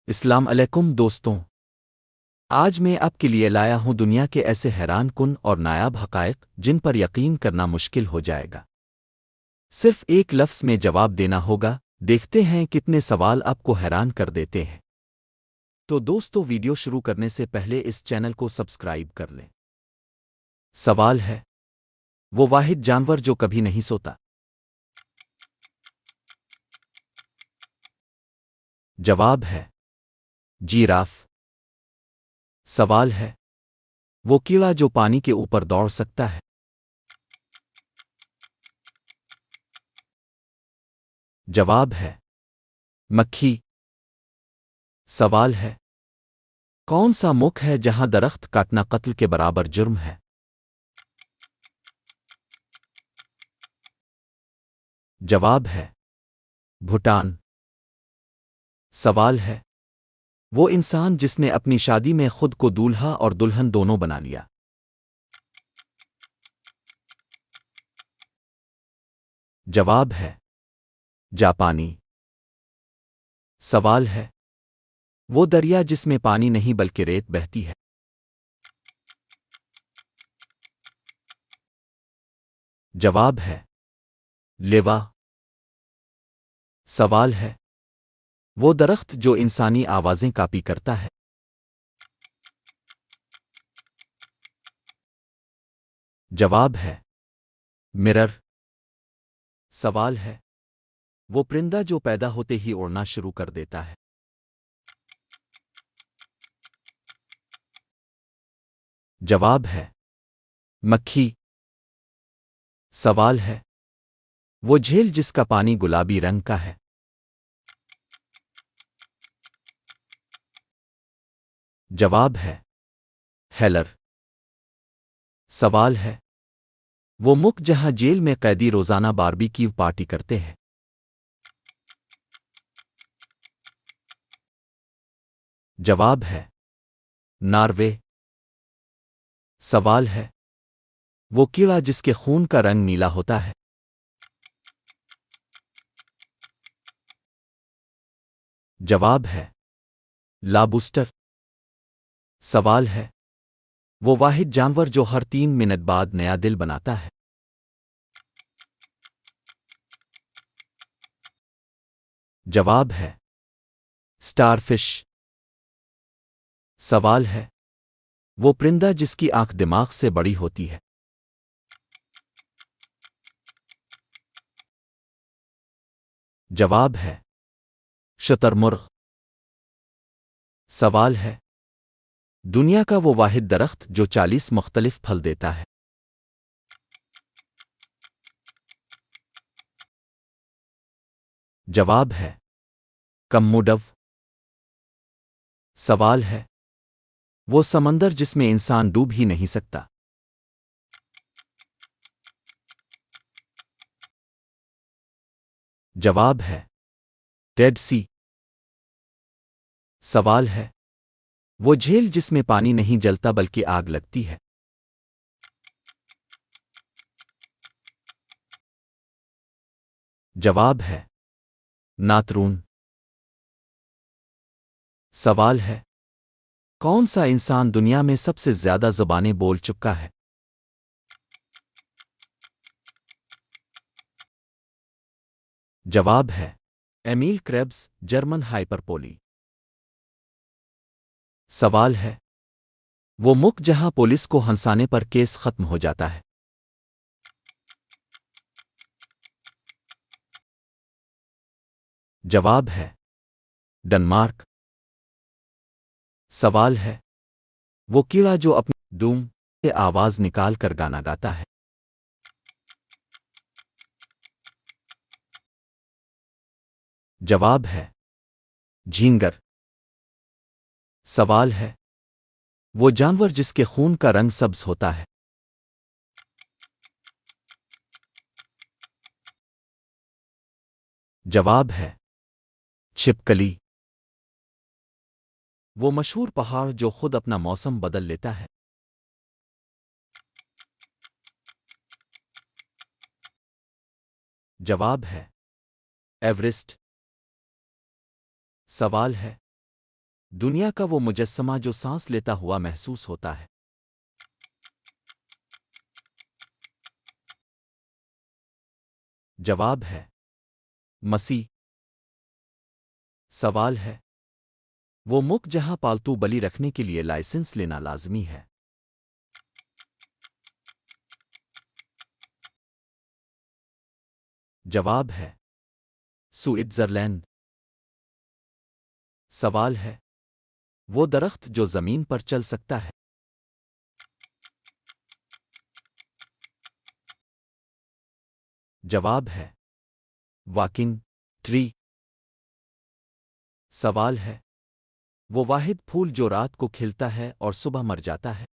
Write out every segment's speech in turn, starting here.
अस्सलाम अलैकुम दोस्तों। आज मैं आपके लिए लाया हूं दुनिया के ऐसे हैरान कुन और नायाब हक़ाइक़ जिन पर यकीन करना मुश्किल हो जाएगा। सिर्फ एक लफ्ज़ में जवाब देना होगा। देखते हैं कितने सवाल आपको हैरान कर देते हैं। तो दोस्तों, वीडियो शुरू करने से पहले इस चैनल को सब्सक्राइब कर लें। सवाल है, वो वाहिद जानवर जो कभी नहीं सोता। जवाब है जिराफ। सवाल है, वो कीड़ा जो पानी के ऊपर दौड़ सकता है। जवाब है मक्खी। सवाल है, कौन सा मुल्क है जहां दरख्त काटना कत्ल के बराबर जुर्म है। जवाब है भूटान। सवाल है, वो इंसान जिसने अपनी शादी में खुद को दूल्हा और दुल्हन दोनों बना लिया। जवाब है जापानी। सवाल है, वो दरिया जिसमें पानी नहीं बल्कि रेत बहती है। जवाब है लेवा। सवाल है, वो दरख्त जो इंसानी आवाजें कॉपी करता है। जवाब है मिरर। सवाल है, वो परिंदा जो पैदा होते ही उड़ना शुरू कर देता है। जवाब है मक्खी। सवाल है, वो झील जिसका पानी गुलाबी रंग का है। जवाब है हेलर। सवाल है, वो मुल्क जहां जेल में कैदी रोजाना बारबेक्यू पार्टी करते हैं। जवाब है नॉर्वे। सवाल है, वो कीड़ा जिसके खून का रंग नीला होता है। जवाब है लाबूस्टर। सवाल है, वो वाहिद जानवर जो हर 3 मिनट बाद नया दिल बनाता है। जवाब है स्टारफिश। सवाल है, वो परिंदा जिसकी आंख दिमाग से बड़ी होती है। जवाब है शुतुरमुर्ग। सवाल है, दुनिया का वो वाहिद दरख्त जो 40 मुख्तलिफ फल देता है। जवाब है कम्मुडव। सवाल है, वो समंदर जिसमें इंसान डूब ही नहीं सकता। जवाब है डेड सी। सवाल है, वो झील जिसमें पानी नहीं जलता बल्कि आग लगती है। जवाब है नातरून। सवाल है, कौन सा इंसान दुनिया में सबसे ज्यादा ज़बानें बोल चुका है। जवाब है एमील क्रेब्स, जर्मन हाइपरपोली। सवाल है, वो मुल्क जहां पुलिस को हंसाने पर केस खत्म हो जाता है। जवाब है डेनमार्क। सवाल है, वो कीड़ा जो अपनी दूम से आवाज निकाल कर गाना गाता है। जवाब है झींगर। सवाल है, वो जानवर जिसके खून का रंग सब्ज होता है। जवाब है छिपकली। वो मशहूर पहाड़ जो खुद अपना मौसम बदल लेता है। जवाब है एवरेस्ट। सवाल है, दुनिया का वो मुजस्समा जो सांस लेता हुआ महसूस होता है। जवाब है मसीह। सवाल है वो मुख जहां पालतू बलि रखने के लिए लाइसेंस लेना लाजमी है। जवाब है स्विट्जरलैंड। सवाल है वो दरख्त जो जमीन पर चल सकता है। जवाब है वाकिंग ट्री। सवाल है वो वाहिद फूल जो रात को खिलता है और सुबह मर जाता है।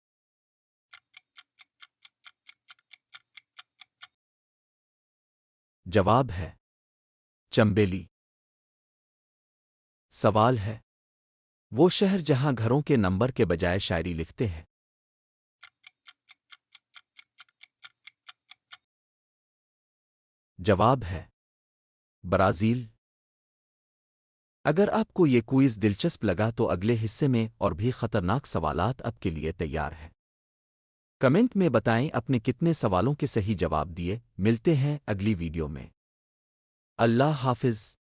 जवाब है चंबेली। सवाल है वो शहर जहां घरों के नंबर के बजाय शायरी लिखते हैं। जवाब है ब्राजील। अगर आपको ये क्विज दिलचस्प लगा तो अगले हिस्से में और भी खतरनाक सवालात आपके लिए तैयार हैं। कमेंट में बताएं अपने कितने सवालों के सही जवाब दिए। मिलते हैं अगली वीडियो में। अल्लाह हाफिज।